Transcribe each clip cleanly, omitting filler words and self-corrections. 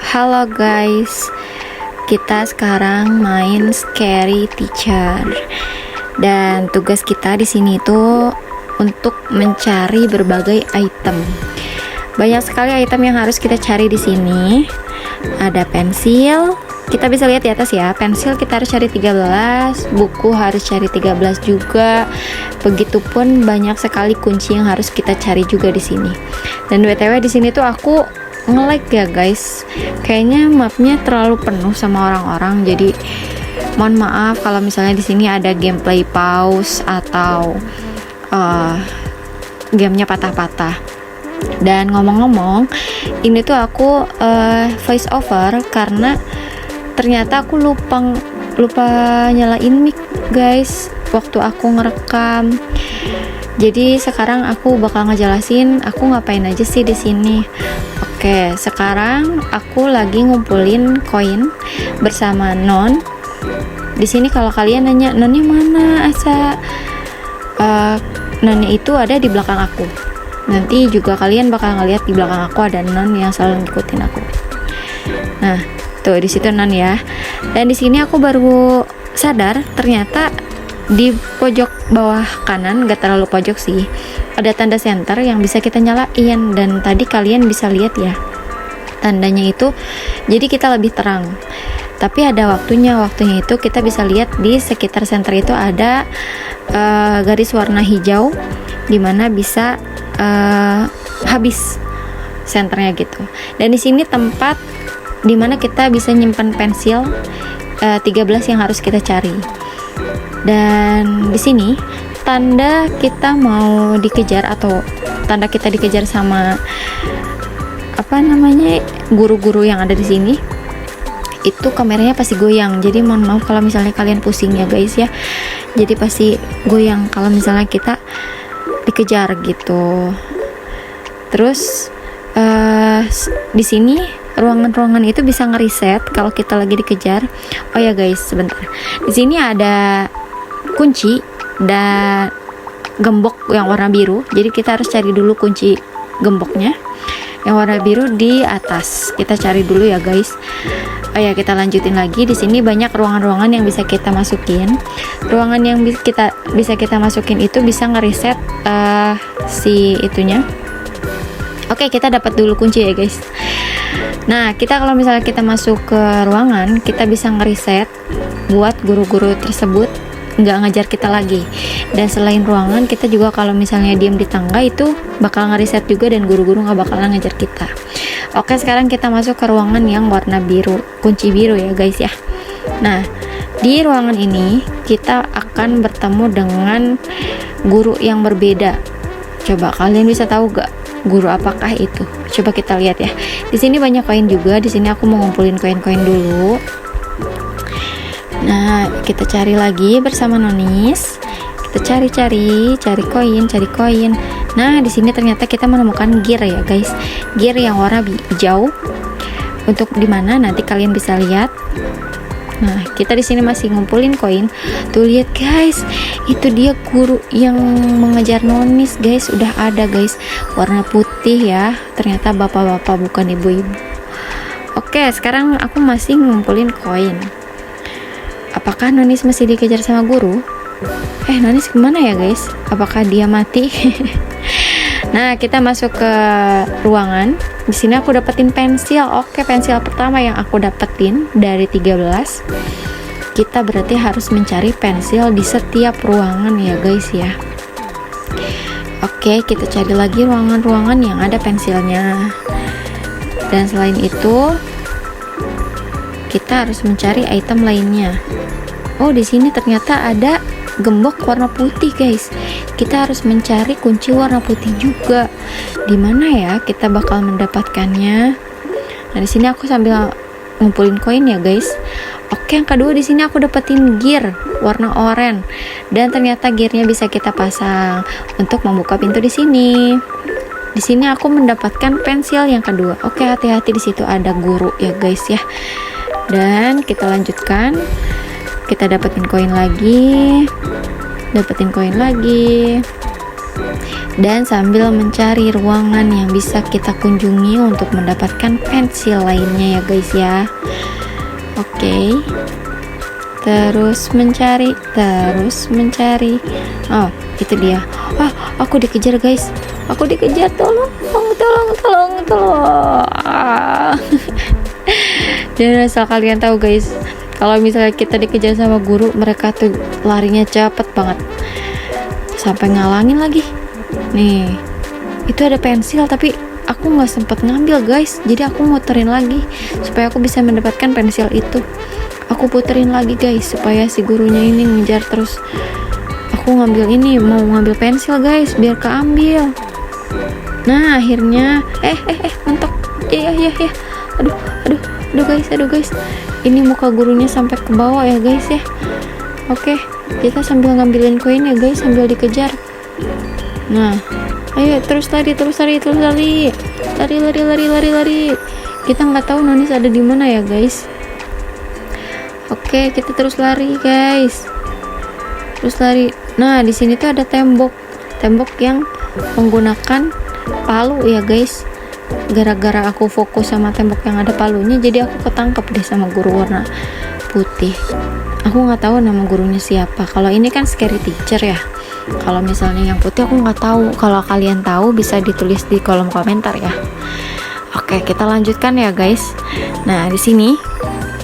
Halo guys, kita sekarang main Scary Teacher. Dan tugas kita di sini itu untuk mencari berbagai item. Banyak sekali item yang harus kita cari di sini. Ada pensil, kita bisa lihat di atas ya. Pensil kita harus cari 13, buku harus cari 13 juga. Begitupun banyak sekali kunci yang harus kita cari juga di sini. Dan BTW di sini tuh aku nge-lag ya guys. Kayaknya mapnya terlalu penuh sama orang-orang. Jadi mohon maaf kalau misalnya di sini ada gameplay pause atau gamenya patah-patah. Dan ngomong-ngomong, ini tuh aku voice over karena ternyata aku lupa nyalain mic guys waktu aku ngerekam. Jadi sekarang aku bakal ngejelasin aku ngapain aja sih di sini. Oke, sekarang aku lagi ngumpulin koin bersama Non. Di sini kalau kalian nanya Nonnya mana, Asa? Nonnya itu ada di belakang aku. Nanti juga kalian bakal ngeliat di belakang aku ada Non yang selalu ngikutin aku. Nah, tuh di situ Non ya. Dan di sini aku baru sadar ternyata di pojok bawah kanan, gak terlalu pojok sih, ada tanda center yang bisa kita nyalain. Dan tadi kalian bisa lihat ya, tandanya itu jadi kita lebih terang. Tapi ada waktunya itu kita bisa lihat di sekitar center itu ada garis warna hijau, dimana bisa habis senternya gitu. Dan di sini tempat dimana kita bisa nyimpan pensil 13 yang harus kita cari. Dan di sini tanda kita mau dikejar atau tanda kita dikejar sama guru-guru yang ada di sini, itu kameranya pasti goyang. Jadi mohon maaf kalau misalnya kalian pusing ya guys ya. Jadi pasti goyang kalau misalnya kita dikejar gitu. Terus di sini ruangan-ruangan itu bisa ngeriset kalau kita lagi dikejar. Oh ya guys, sebentar. Di sini ada kunci dan gembok yang warna biru. Jadi kita harus cari dulu kunci gemboknya yang warna biru di atas. Kita cari dulu ya guys. Oh ya, kita lanjutin lagi. Di sini banyak ruangan-ruangan yang bisa kita masukin. Ruangan yang bisa kita masukin itu bisa ngeriset si itunya. Oke, kita dapat dulu kunci ya guys. Nah, kita kalau misalnya kita masuk ke ruangan, kita bisa ngeriset buat guru-guru tersebut nggak ngajar kita lagi. Dan selain ruangan, kita juga kalau misalnya diem di tangga itu bakal ngeriset juga dan guru-guru nggak bakalan ngajar kita. Oke, sekarang kita masuk ke ruangan yang warna biru, kunci biru ya guys ya. Nah, di ruangan ini kita akan bertemu dengan guru yang berbeda. Coba kalian bisa tahu gak guru apakah itu? Coba kita lihat ya. Di sini banyak koin juga. Di sini aku mau ngumpulin koin-koin dulu. Nah, kita cari lagi bersama Nonis. Kita cari koin. Nah, di sini ternyata kita menemukan gear ya guys. Gear yang warna hijau. Untuk dimana nanti kalian bisa lihat. Nah, kita di sini masih ngumpulin koin. Tuh lihat guys, itu dia guru yang mengejar Nonis guys. Udah ada guys, warna putih ya. Ternyata bapak-bapak bukan ibu-ibu. Oke, sekarang aku masih ngumpulin koin. Apakah Nonis masih dikejar sama guru? Nonis kemana ya guys? Apakah dia mati? Nah, kita masuk ke ruangan. Di sini aku dapetin pensil. Oke, pensil pertama yang aku dapetin dari 13. Kita berarti harus mencari pensil di setiap ruangan ya guys ya. Oke, kita cari lagi ruangan-ruangan yang ada pensilnya. Dan selain itu, kita harus mencari item lainnya. Oh, di sini ternyata ada gembok warna putih guys. Kita harus mencari kunci warna putih juga. Di mana ya kita bakal mendapatkannya? Nah, di sini aku sambil ngumpulin koin ya guys. Oke, yang kedua di sini aku dapetin gear warna oranye. Dan ternyata gearnya bisa kita pasang untuk membuka pintu di sini. Di sini aku mendapatkan pensil yang kedua. Oke, hati-hati di situ ada guru ya guys ya. Dan kita lanjutkan. Kita dapetin koin lagi. dan sambil mencari ruangan yang bisa kita kunjungi untuk mendapatkan pensil lainnya ya guys ya. Oke. Terus mencari. Oh, itu dia. Aku dikejar guys. Aku dikejar, tolong. Dan asal kalian tahu guys, kalau misalnya kita dikejar sama guru, mereka tuh larinya cepet banget sampai ngalangin lagi. Nih, itu ada pensil tapi aku nggak sempet ngambil guys, jadi aku muterin lagi supaya aku bisa mendapatkan pensil itu. Aku puterin lagi guys supaya si gurunya ini ngejar terus. Aku ngambil ini, mau ngambil pensil guys biar keambil. Nah akhirnya mentok. Ya. Aduh guys, ini muka gurunya sampai ke bawah ya guys ya. Oke, kita sambil ngambilin koin ya guys, sambil dikejar. Nah, ayo terus lari. Kita nggak tahu Nonis ada di mana ya guys. Oke, kita terus lari guys. Nah, di sini tuh ada tembok yang menggunakan palu ya guys. Gara-gara aku fokus sama tembok yang ada palunya, jadi aku ketangkep deh sama guru warna putih. Aku nggak tahu nama gurunya siapa. Kalau ini kan scary teacher ya. Kalau misalnya yang putih aku nggak tahu. Kalau kalian tahu bisa ditulis di kolom komentar ya. Oke, kita lanjutkan ya guys. Nah di sini,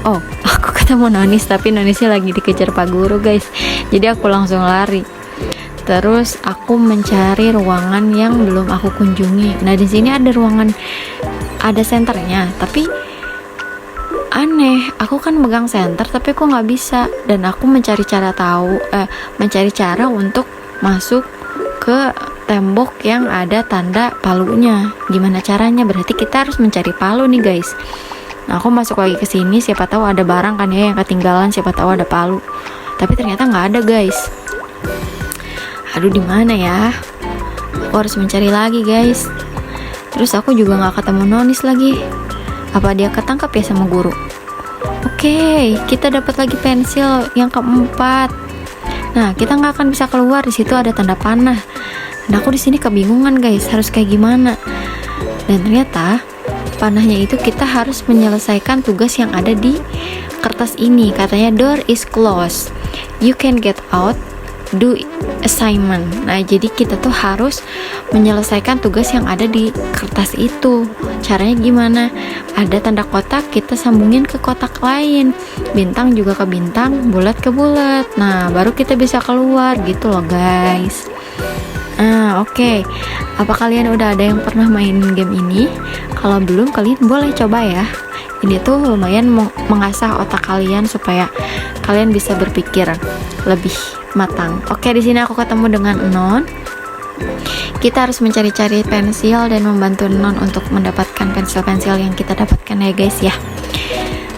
aku ketemu Nonis, tapi Nonisnya lagi dikejar Pak Guru guys. Jadi aku langsung lari. Terus aku mencari ruangan yang belum aku kunjungi. Nah di sini ada ruangan, ada senternya, tapi aneh, aku kan megang senter tapi aku nggak bisa. Dan aku mencari cara untuk masuk ke tembok yang ada tanda palunya. Gimana caranya? Berarti kita harus mencari palu nih guys. Nah aku masuk lagi ke sini, siapa tahu ada barang kan ya yang ketinggalan, siapa tahu ada palu. Tapi ternyata nggak ada guys. Aduh di mana ya? Aku harus mencari lagi guys. Terus aku juga nggak ketemu Nonis lagi. Apa dia ketangkap ya sama guru? Oke, kita dapat lagi pensil yang keempat. Nah, kita nggak akan bisa keluar, di situ ada tanda panah. Dan aku di sini kebingungan guys, harus kayak gimana? Dan ternyata panahnya itu kita harus menyelesaikan tugas yang ada di kertas ini. Katanya door is closed, you can get out, do assignment. Nah jadi kita tuh harus menyelesaikan tugas yang ada di kertas itu. Caranya gimana? Ada tanda kotak, kita sambungin ke kotak lain, bintang juga ke bintang, bulat ke bulat. Nah baru kita bisa keluar gitu loh guys. Oke. Apa kalian udah ada yang pernah main game ini? Kalau belum, kalian boleh coba ya. Ini tuh lumayan mengasah otak kalian supaya kalian bisa berpikir lebih matang. Oke, di sini aku ketemu dengan Non. Kita harus mencari-cari pensil dan membantu Non untuk mendapatkan pensil-pensil yang kita dapatkan ya guys ya.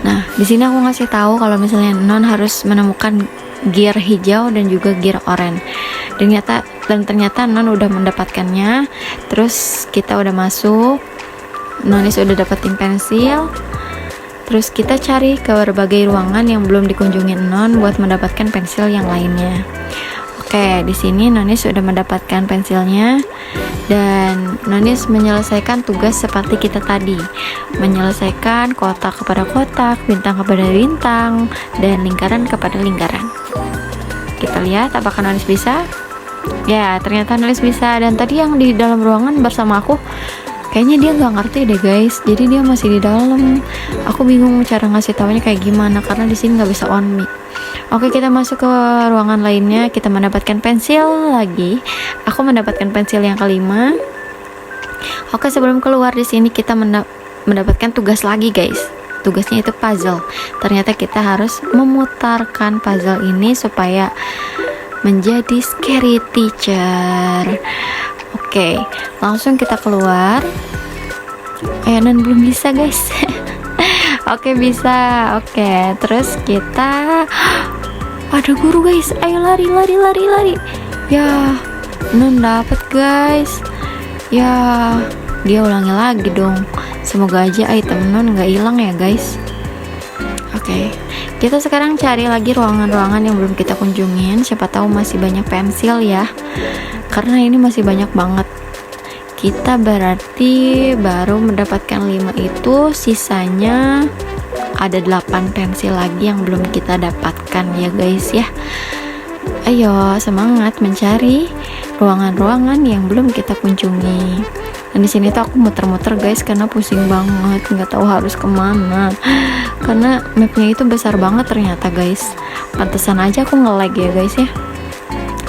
Nah, di sini aku ngasih tahu kalau misalnya Non harus menemukan gear hijau dan juga gear oranye. Ternyata Non udah mendapatkannya. Terus kita udah masuk. Nonis udah dapetin pensil. Terus kita cari ke berbagai ruangan yang belum dikunjungi Non buat mendapatkan pensil yang lainnya. Oke, di sini Nonis sudah mendapatkan pensilnya dan Nonis menyelesaikan tugas seperti kita tadi, menyelesaikan kotak kepada kotak, bintang kepada bintang, dan lingkaran kepada lingkaran. Kita lihat apakah Nonis bisa? Ya, ternyata Nonis bisa. Dan tadi yang di dalam ruangan bersama aku, kayaknya dia nggak ngerti deh guys, jadi dia masih di dalam. Aku bingung cara ngasih taunya kayak gimana karena di sini nggak bisa on mic. Oke, kita masuk ke ruangan lainnya. Kita mendapatkan pensil lagi. Aku mendapatkan pensil yang kelima. Oke, sebelum keluar di sini kita mendapatkan tugas lagi guys. Tugasnya itu puzzle. Ternyata kita harus memutarkan puzzle ini supaya menjadi scary teacher. Oke, langsung kita keluar. Non belum bisa guys. Oke, bisa. Oke, terus kita ada guru guys. Ayo lari. Ya, Non dapet guys. Ya, dia ulangi lagi dong. Semoga aja item Non nggak hilang ya guys. Oke, kita sekarang cari lagi ruangan-ruangan yang belum kita kunjungin. Siapa tahu masih banyak pensil ya. karena ini masih banyak banget. Kita berarti baru mendapatkan 5 itu, sisanya ada 8 pensil lagi yang belum kita dapatkan ya guys ya. Ayo semangat mencari ruangan-ruangan yang belum kita kunjungi. Dan di sini tuh aku muter-muter guys karena pusing banget, nggak tahu harus kemana. Karena mapnya itu besar banget ternyata guys. Pantesan aja aku nge-lag ya guys ya.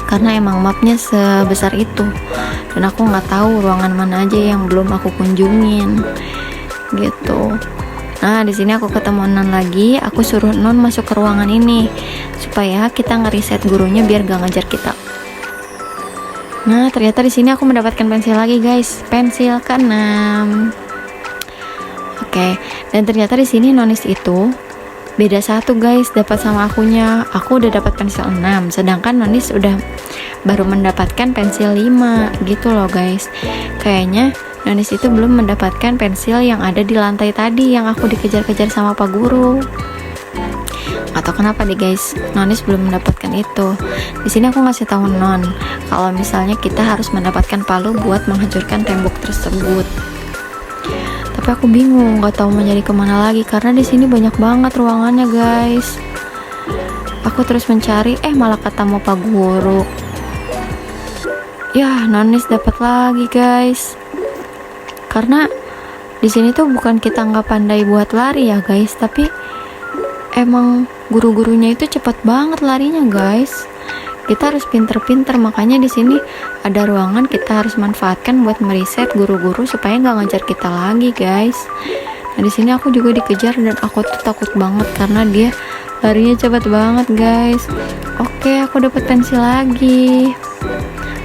Karena emang mapnya sebesar itu. Dan aku nggak tahu ruangan mana aja yang belum aku kunjungin. Gitu. Nah, di sini aku ketemu Non lagi. Aku suruh Non masuk ke ruangan ini supaya kita ngereset gurunya biar gak ngajar kita. Nah, ternyata di sini aku mendapatkan pensil lagi, guys. Pensil ke-6. Oke, dan ternyata di sini Nonis itu beda 1, guys, dapat sama akunya. Aku udah dapat pensil 6, sedangkan Nonis udah baru mendapatkan pensil 5 gitu loh, guys. Kayaknya Nonis itu belum mendapatkan pensil yang ada di lantai tadi yang aku dikejar-kejar sama Pak Guru. Atau kenapa deh guys, Nonis belum mendapatkan itu. Di sini aku ngasih tahu Non kalau misalnya kita harus mendapatkan palu buat menghancurkan tembok tersebut. Tapi aku bingung, nggak tahu mau nyari kemana lagi karena di sini banyak banget ruangannya guys. Aku terus mencari, malah ketemu Pak Guru. Ya, Nonis dapat lagi guys. Karena di sini tuh bukan kita nggak pandai buat lari ya guys, tapi emang guru-gurunya itu cepat banget larinya guys. Kita harus pinter-pinter, makanya di sini ada ruangan kita harus manfaatkan buat mereset guru-guru supaya nggak ngajar kita lagi guys. Nah di sini aku juga dikejar dan aku tuh takut banget karena dia larinya cepat banget guys. Oke, aku dapat pensil lagi.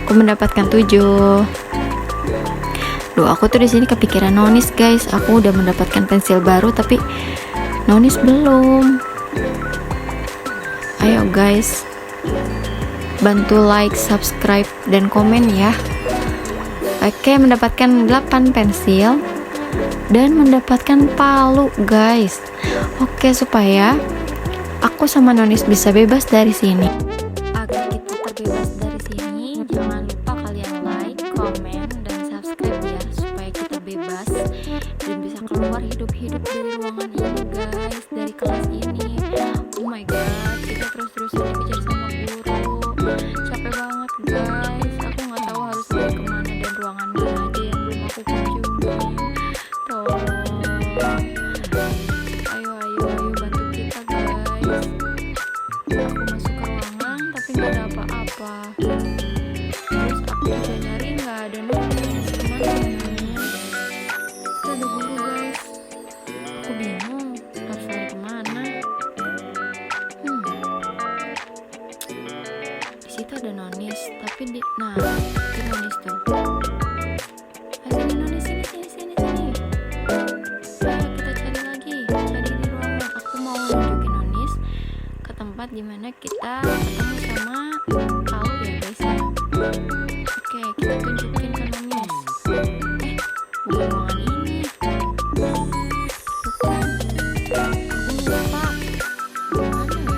Aku mendapatkan 7. Duh, aku tuh di sini kepikiran Nonis guys. Aku udah mendapatkan pensil baru tapi Nonis belum. Ayo guys, bantu like, subscribe, dan komen ya. Oke, mendapatkan 8 pensil dan mendapatkan palu guys. Oke, supaya aku sama Nonis bisa bebas dari sini. Agar kita terbebas dari sini, jangan lupa kalian like, komen, dan subscribe ya, supaya kita bebas dan bisa keluar hidup-hidup dari ruangan ini guys, dari kelas ini. Oh my god, kita terus-terusan dikejar sama guru. Capek banget guys, aku nggak tahu harus lari kemana dan ruangan mana aja yang belum aku kunjungi. Tolong, ayo bantu kita guys. Aku masuk ke ruangan tapi nggak ada apa-apa. Terus aku juga nyari nggak ada Nonis. Kemana ya Nonis? Itu ada guru guys. Aku bingung harus lari kemana. Di situ ada Nonis, tapi nah itu Nonis tuh. Sini Nonis, sini. Ayo kita cari lagi, cari di ruangan. Aku mau nunjukin Nonis ke tempat dimana kita ketemu sama palu ya guys ya. Oke, kita tunjukin ke Nonis. Bukan ruangan ini. Bukan. Aku lupa. Mana ya?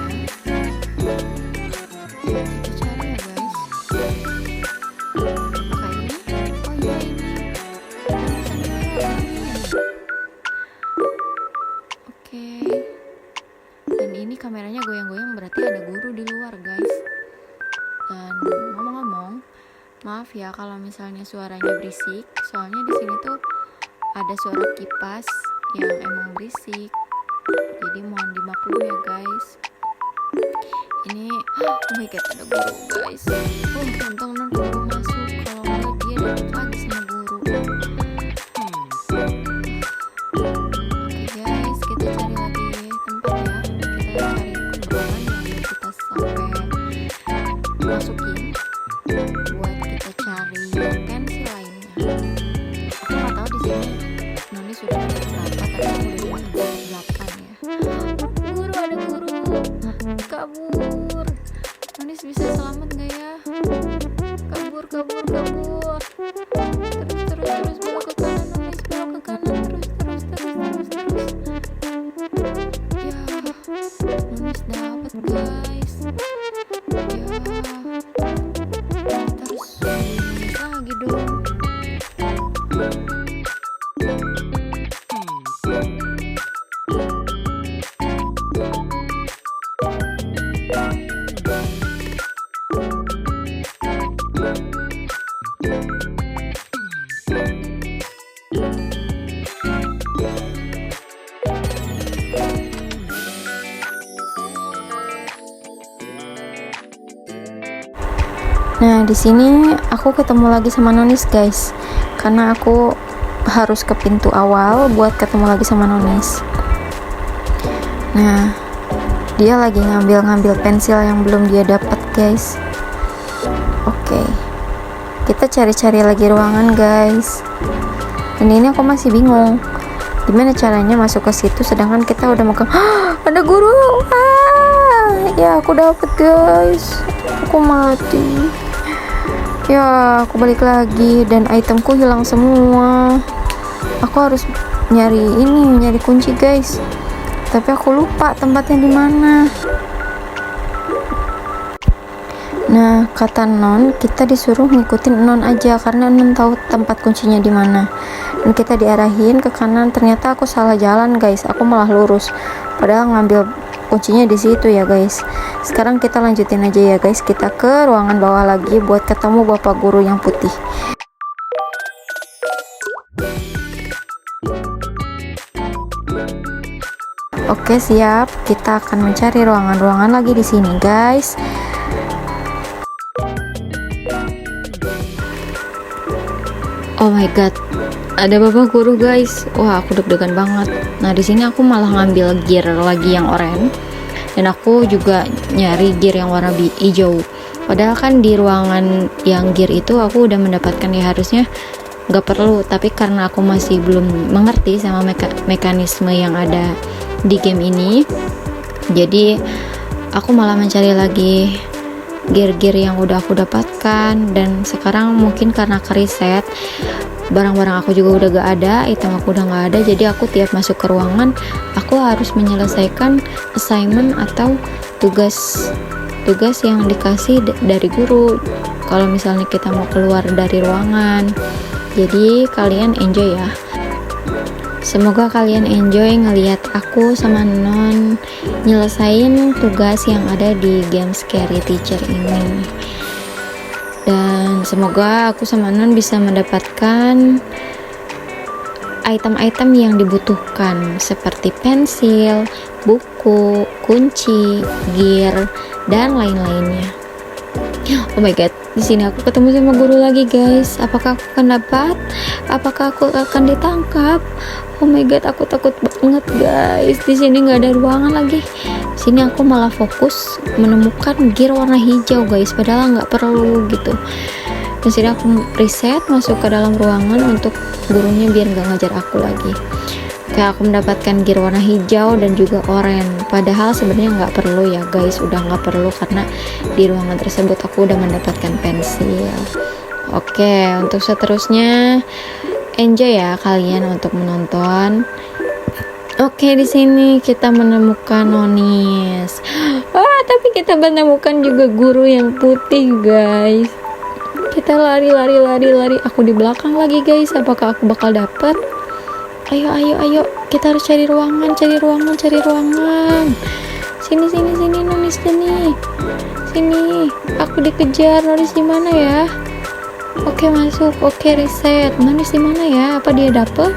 Kita cari ya guys. Apakah ini? Oh iya ini. Oke. Dan ini kameranya goyang-goyang, berarti ada guru di luar guys. Dan ngomong-ngomong, maaf ya kalau misalnya suaranya berisik, soalnya di sini tuh ada suara kipas yang emang berisik. Jadi mohon dimaklumi ya guys. Ini, oh my god, ada guru guys. Untung Non baru masuk, kalau enggak dia dapat lagi sama guru. Oke guys, kita cari lagi tempat ya. Kita cari ruangan yang belum kita sampai masukin buat kita cari pensil lainnya. Aku nggak tahu di sini Nonis sudah dapat berapa, tapi aku udah dapat 8 ya. Guru, ada guru. Kabur. Nonis bisa selamat nggak ya? Kabur. Terus belok ke kanan, Nonis belok ke kanan. Terus. Ya, Nonis dapat guys. Ya, kita harus Nah, di sini aku ketemu lagi sama Nonis, guys. Karena aku harus ke pintu awal buat ketemu lagi sama Nonis. Nah, dia lagi ngambil pensil yang belum dia dapat, guys. Oke. Kita cari-cari lagi ruangan, guys. Dan ini aku masih bingung. Gimana caranya masuk ke situ sedangkan kita udah mau ke ada guru. Ya, aku dapet, guys. Aku mati. Ya, aku balik lagi dan itemku hilang semua. Aku harus nyari kunci, guys. Tapi aku lupa tempatnya di mana. Nah, kata Non, kita disuruh ngikutin Non aja karena Non tahu tempat kuncinya di mana. Dan kita diarahin ke kanan, ternyata aku salah jalan, guys. Aku malah lurus. Padahal ngambil kuncinya di situ ya, guys. Sekarang kita lanjutin aja ya, guys. Kita ke ruangan bawah lagi buat ketemu Bapak Guru yang putih. Oke, siap. Kita akan mencari ruangan-ruangan lagi di sini, guys. Oh my god, ada Bapak Guru, guys. Wah, aku deg-degan banget. Nah, di sini aku malah ngambil gear lagi yang oranye, dan aku juga nyari gear yang warna hijau. Padahal kan di ruangan yang gear itu aku udah mendapatkan, ya harusnya nggak perlu. Tapi karena aku masih belum mengerti sama mekanisme yang ada di game ini, jadi aku malah mencari lagi gear-gear yang udah aku dapatkan. Dan sekarang mungkin karena kereset, barang-barang aku juga udah gak ada, item aku udah gak ada, jadi aku tiap masuk ke ruangan aku harus menyelesaikan assignment atau tugas yang dikasih dari guru kalau misalnya kita mau keluar dari ruangan. Jadi kalian enjoy ya. Semoga kalian enjoy ngelihat aku sama Non nyelesain tugas yang ada di game Scary Teacher ini. Dan semoga aku sama Non bisa mendapatkan item-item yang dibutuhkan seperti pensil, buku, kunci, gear, dan lain-lainnya. Oh my god, di sini aku ketemu sama guru lagi, guys. Apakah aku akan dapat? Apakah aku akan ditangkap? Oh my god, aku takut banget, guys. Di sini nggak ada ruangan lagi. Di sini aku malah fokus menemukan gear warna hijau, guys. Padahal nggak perlu gitu. Di sini aku reset masuk ke dalam ruangan untuk gurunya biar nggak ngajar aku lagi. Kayak aku mendapatkan gear warna hijau dan juga oranye. Padahal sebenarnya nggak perlu ya, guys. Udah nggak perlu karena di ruangan tersebut aku udah mendapatkan pensil. Oke, untuk seterusnya enjoy ya kalian untuk menonton. Oke, di sini kita menemukan Nonis. Tapi kita menemukan juga guru yang putih, guys. Kita lari. Aku di belakang lagi, guys. Apakah aku bakal dapet? Ayo. Kita harus cari ruangan. Sini, Nonis, sini. Aku dikejar. Nonis di mana ya? Oke, masuk. Oke, reset. Nonis di mana ya? Apa dia dapet?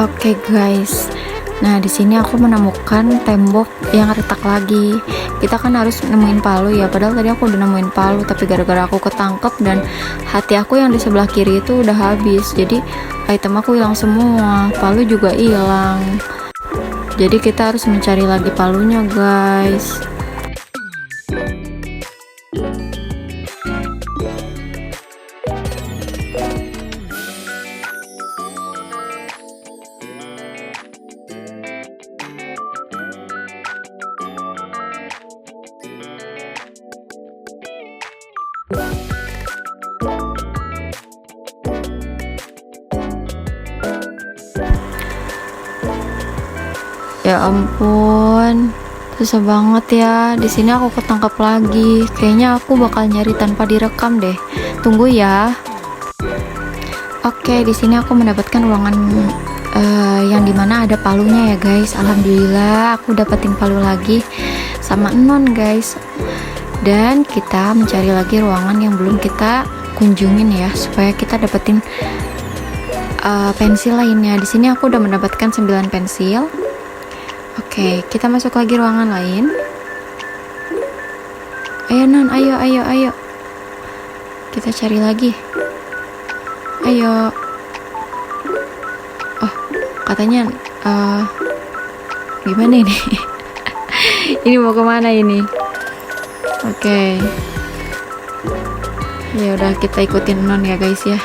Oke guys, nah di sini aku menemukan tembok yang retak lagi. Kita kan harus nemuin palu ya, padahal tadi aku udah nemuin palu, tapi gara-gara aku ketangkep dan hati aku yang di sebelah kiri itu udah habis, jadi item aku hilang semua, palu juga hilang. Jadi kita harus mencari lagi palunya guys. Ya ampun, susah banget ya. Di sini aku ketangkap lagi. Kayaknya aku bakal nyari tanpa direkam deh. Tunggu ya. Oke, di sini aku mendapatkan ruangan yang dimana ada palunya ya guys. Alhamdulillah, aku dapetin palu lagi sama non guys. Dan kita mencari lagi ruangan yang belum kita kunjungin ya, supaya kita dapetin pensil lainnya. Di sini aku udah mendapatkan 9 pensil. Oke, kita masuk lagi ruangan lain. Ayo non, ayo. Kita cari lagi. Ayo. Oh, katanya gimana ini? Ini mau kemana ini? Oke. Ya udah, kita ikutin non ya guys ya.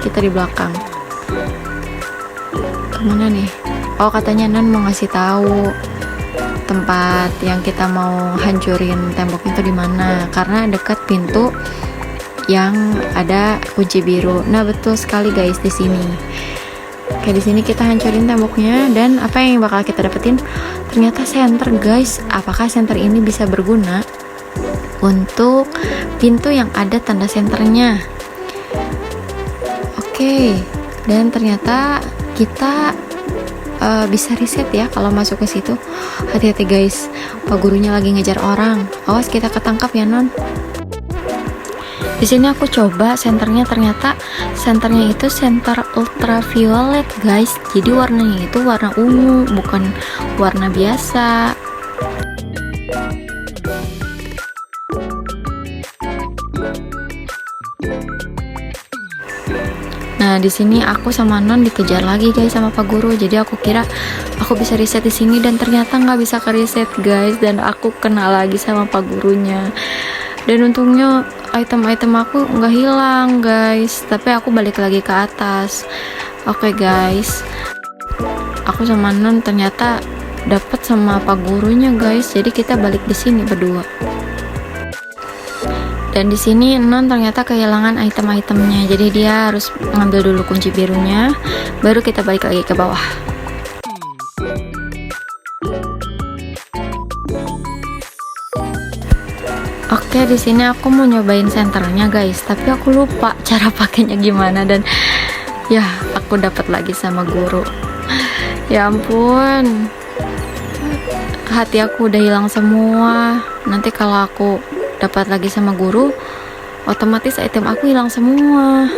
Kita di belakang. Kemana nih? Oh, katanya non mau ngasih tahu tempat yang kita mau hancurin tembok itu di mana, karena dekat pintu yang ada kunci biru. Nah, betul sekali guys di sini. Oke, di sini kita hancurin temboknya dan apa yang bakal kita dapetin? Ternyata senter guys. Apakah senter ini bisa berguna untuk pintu yang ada tanda senternya? Oke, dan ternyata kita bisa reset ya kalau masuk ke situ. Hati-hati guys, Pak gurunya lagi ngejar orang. Awas kita ketangkap ya non. Di sini aku coba senternya, ternyata senternya itu senter ultraviolet guys. Jadi warnanya itu warna ungu, bukan warna biasa. Nah, di sini aku sama non dikejar lagi guys sama Pak Guru. Jadi aku kira aku bisa reset di sini dan ternyata nggak bisa ke reset guys, dan aku kena lagi sama Pak Gurunya. Dan untungnya item-item aku nggak hilang guys, tapi aku balik lagi ke atas. Oke guys, aku sama non ternyata dapat sama Pak Gurunya guys. Jadi kita balik di sini berdua. Dan di sini non ternyata kehilangan item-itemnya, jadi dia harus ngambil dulu kunci birunya, baru kita balik lagi ke bawah. Oke, di sini aku mau nyobain senternya guys, tapi aku lupa cara pakainya gimana, dan ya aku dapat lagi sama guru. Ya ampun, hati aku udah hilang semua. Nanti kalau aku dapat lagi sama guru, otomatis item aku hilang semua.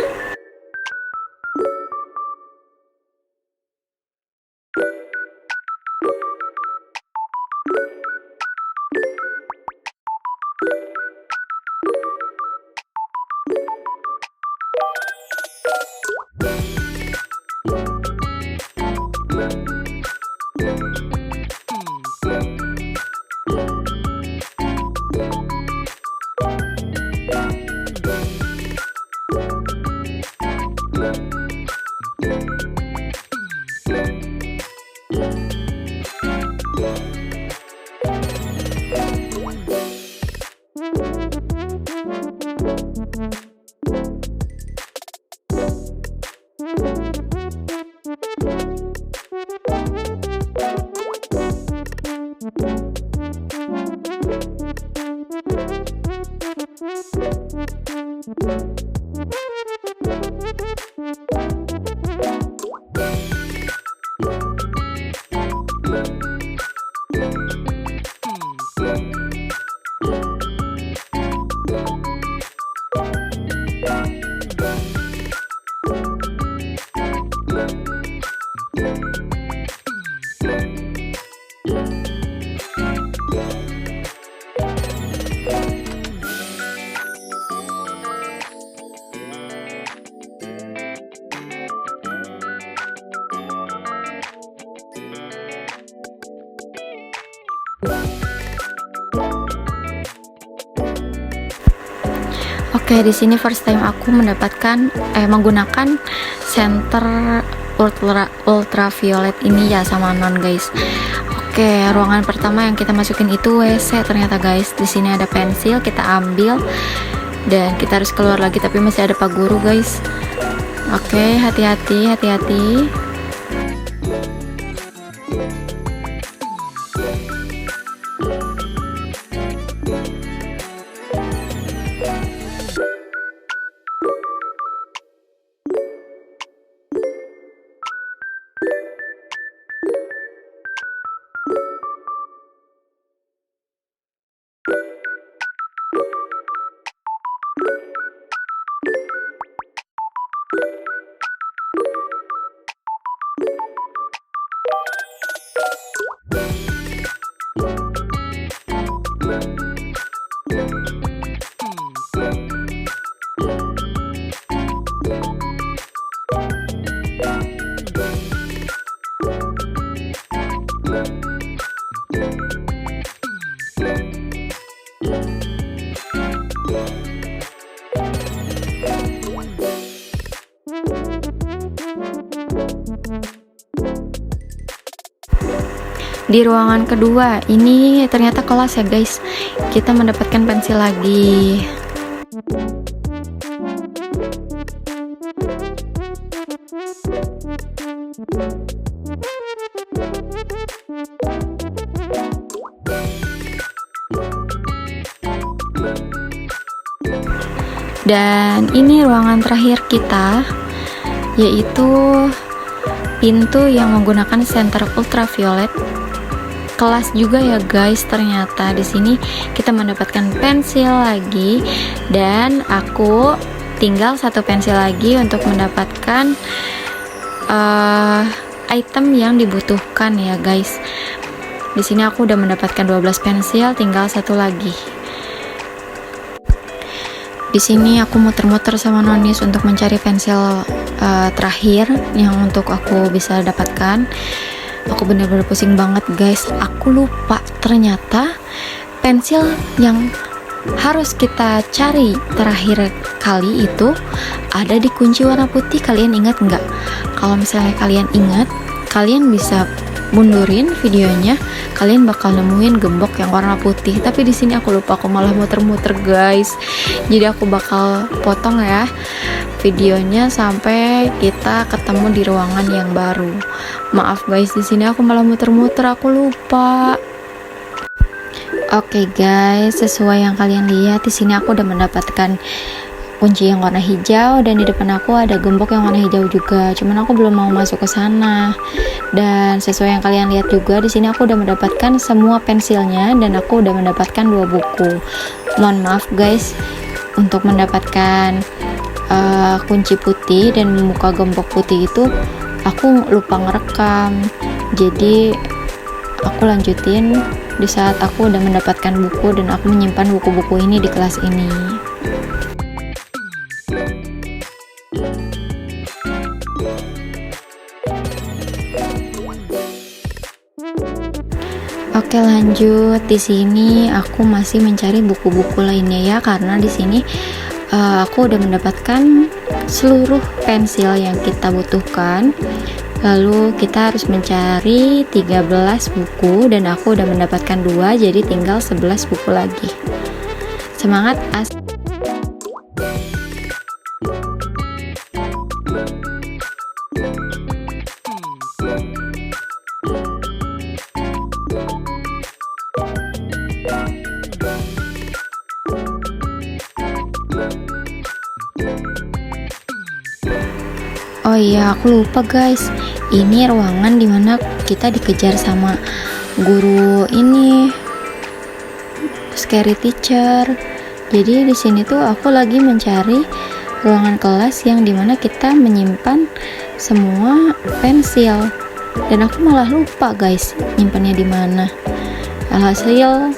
Oke, di sini first time aku menggunakan center ultraviolet ini ya sama non guys. Oke, ruangan pertama yang kita masukin itu WC ternyata guys. Di sini ada pensil, kita ambil dan kita harus keluar lagi, tapi masih ada Pak Guru guys. Oke, hati-hati. Di ruangan kedua ini ternyata kelas ya guys, kita mendapatkan pensil lagi. Dan ini ruangan terakhir kita, yaitu pintu yang menggunakan senter ultraviolet. Kelas juga ya guys, ternyata di sini kita mendapatkan pensil lagi, dan aku tinggal satu pensil lagi untuk mendapatkan item yang dibutuhkan ya guys. Di sini aku udah mendapatkan 12 pensil, tinggal satu lagi. Di sini aku muter-muter sama Nonis untuk mencari pensil terakhir yang untuk aku bisa dapatkan. Aku bener-bener pusing banget guys. Aku lupa ternyata pensil yang harus kita cari terakhir kali itu ada di kunci warna putih. Kalian ingat nggak? Kalau misalnya kalian ingat, kalian bisa mundurin videonya, kalian bakal nemuin gembok yang warna putih. Tapi di sini aku lupa, aku malah muter-muter guys. Jadi aku bakal potong ya videonya sampai kita ketemu di ruangan yang baru. Maaf guys, di sini aku malah muter-muter, aku lupa. Oke guys, sesuai yang kalian lihat, di sini aku udah mendapatkan kunci yang warna hijau, dan di depan aku ada gembok yang warna hijau juga. Cuman aku belum mau masuk ke sana. Dan sesuai yang kalian lihat juga, di sini aku udah mendapatkan semua pensilnya, dan aku udah mendapatkan 2 buku. Mohon maaf guys, untuk mendapatkan kunci putih dan membuka gembok putih itu aku lupa ngerekam. Jadi aku lanjutin di saat aku udah mendapatkan buku, dan aku menyimpan buku-buku ini di kelas ini. Oke, lanjut. Di sini aku masih mencari buku-buku lainnya ya, karena di sini aku udah mendapatkan seluruh pensil yang kita butuhkan. Lalu kita harus mencari 13 buku, dan aku udah mendapatkan 2, jadi tinggal 11 buku lagi. Semangat Oh iya, aku lupa guys. Ini ruangan dimana kita dikejar sama guru ini, scary teacher. Jadi di sini tuh aku lagi mencari ruangan kelas yang dimana kita menyimpan semua pensil, dan aku malah lupa guys nyimpannya di mana. Alhasil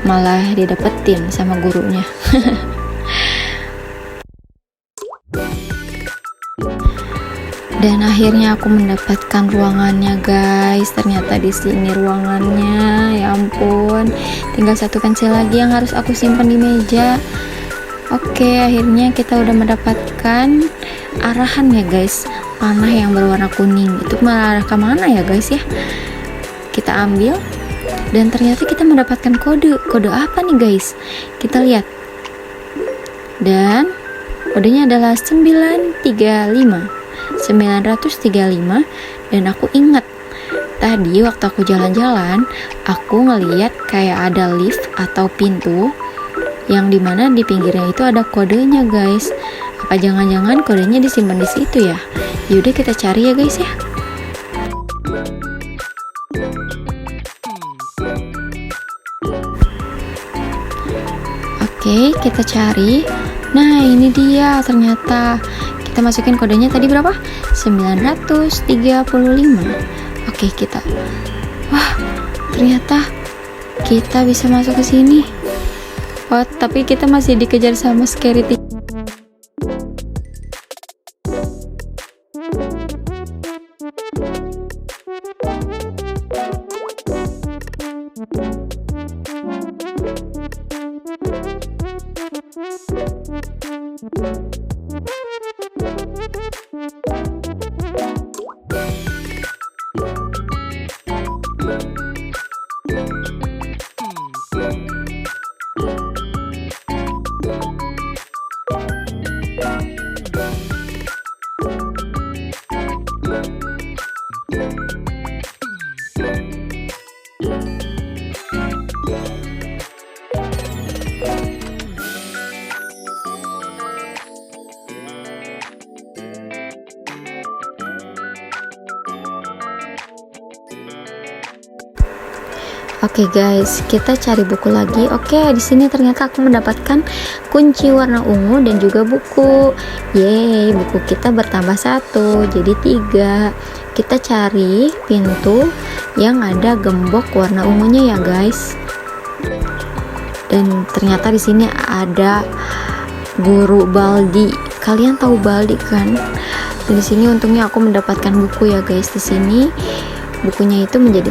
malah didapetin sama gurunya. Dan akhirnya aku mendapatkan ruangannya guys. Ternyata di sini ruangannya. Ya ampun, tinggal satu pensil lagi yang harus aku simpan di meja. Oke, akhirnya kita udah mendapatkan arahan ya guys. Panah yang berwarna kuning itu mengarah ke mana ya guys ya. Kita ambil dan ternyata kita mendapatkan kode. Kode apa nih guys? Kita lihat. Dan kodenya adalah 935 dan aku ingat tadi waktu aku jalan-jalan aku ngeliat kayak ada lift atau pintu yang dimana di pinggirnya itu ada kodenya guys. Apa jangan-jangan kodenya disimpan di situ ya? Yaudah kita cari ya guys ya. Oke, kita cari. Nah, ini dia ternyata. Kita masukin kodenya tadi berapa? 935. Oke, kita. Wah, ternyata kita bisa masuk ke sini. Oh, tapi kita masih dikejar sama security. Oke guys, kita cari buku lagi. Oke, di sini ternyata aku mendapatkan kunci warna ungu dan juga buku. Yeay, buku kita bertambah 1 jadi 3. Kita cari pintu yang ada gembok warna ungunya ya guys. Dan ternyata di sini ada guru Baldi. Kalian tahu Baldi kan? Dan di sini untungnya aku mendapatkan buku ya guys. Di sini bukunya itu menjadi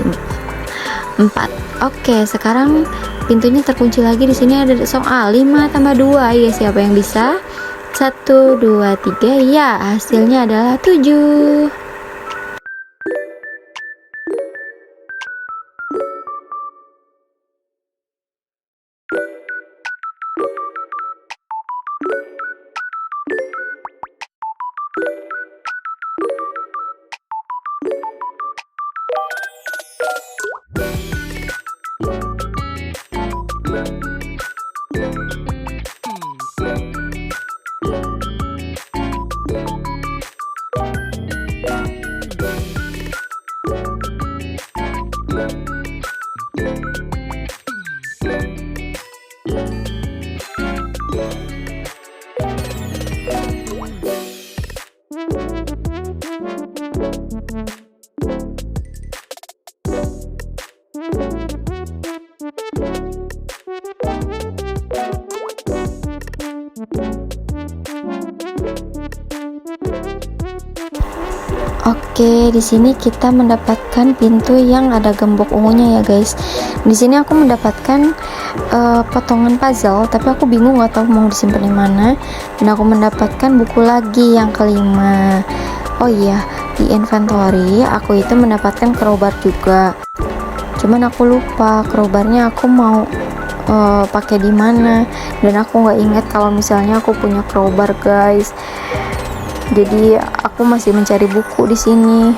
4. Oke, sekarang pintunya terkunci lagi. Di sini ada soal 5 tambah 2. Ya, siapa yang bisa? 1, 2, 3. Ya, hasilnya adalah 7. Oke, di sini kita mendapatkan pintu yang ada gembok ungunya ya guys. Di sini aku mendapatkan potongan puzzle, tapi aku bingung nggak tahu mau disimpan di mana. Dan aku mendapatkan buku lagi yang kelima. Oh iya, di inventory aku itu mendapatkan crowbar juga. Cuman aku lupa crowbarnya aku mau pakai di mana. Dan aku nggak ingat kalau misalnya aku punya crowbar guys. Jadi aku masih mencari buku di sini.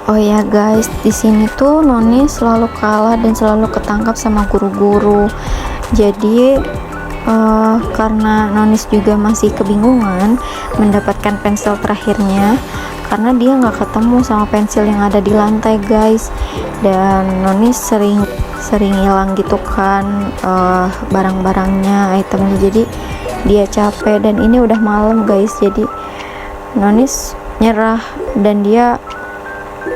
Oh ya guys, di sini tuh Noni selalu kalah dan selalu ketangkap sama guru-guru. Jadi karena Nonis juga masih kebingungan mendapatkan pensil terakhirnya, karena dia nggak ketemu sama pensil yang ada di lantai guys. Dan Nonis sering hilang gitu kan barang-barangnya, itemnya. Jadi dia capek dan ini udah malam guys. Jadi Nonis nyerah dan dia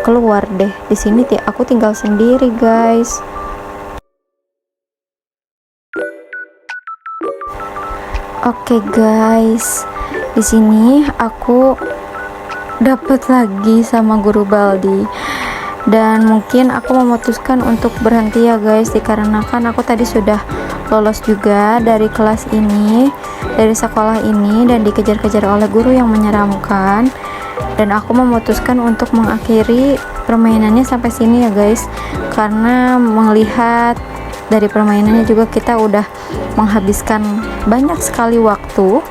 keluar deh. Di sini aku tinggal sendiri guys. Oke guys, di sini aku dapat lagi sama guru Baldi, dan mungkin aku memutuskan untuk berhenti ya guys, dikarenakan aku tadi sudah lolos juga dari kelas ini, dari sekolah ini, dan dikejar-kejar oleh guru yang menyeramkan. Dan aku memutuskan untuk mengakhiri permainannya sampai sini ya guys, karena melihat dari permainannya juga kita udah menghabiskan banyak sekali waktu.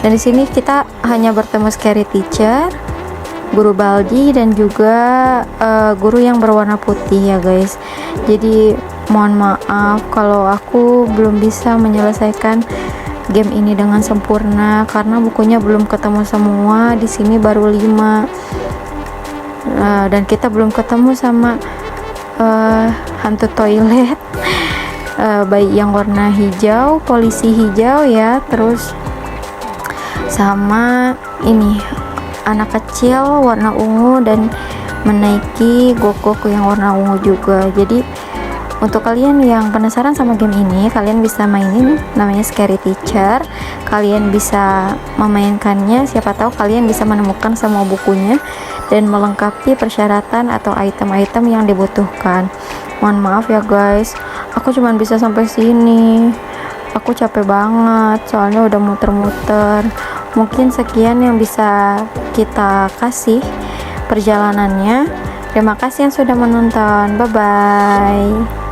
Dan di sini kita hanya bertemu scary teacher, guru Baldi, dan juga guru yang berwarna putih ya guys. Jadi mohon maaf kalau aku belum bisa menyelesaikan game ini dengan sempurna karena bukunya belum ketemu semua. Di sini baru 5, dan kita belum ketemu sama hantu toilet, bayi yang warna hijau, polisi hijau ya, terus sama ini anak kecil warna ungu dan menaiki gokok yang warna ungu juga. Jadi untuk kalian yang penasaran sama game ini, kalian bisa mainin, namanya Scary Teacher. Kalian bisa memainkannya, siapa tahu kalian bisa menemukan semua bukunya dan melengkapi persyaratan atau item-item yang dibutuhkan. Mohon maaf ya guys, aku cuma bisa sampai sini. Aku capek banget, soalnya udah muter-muter. Mungkin sekian yang bisa kita kasih perjalanannya. Terima kasih yang sudah menonton. Bye bye.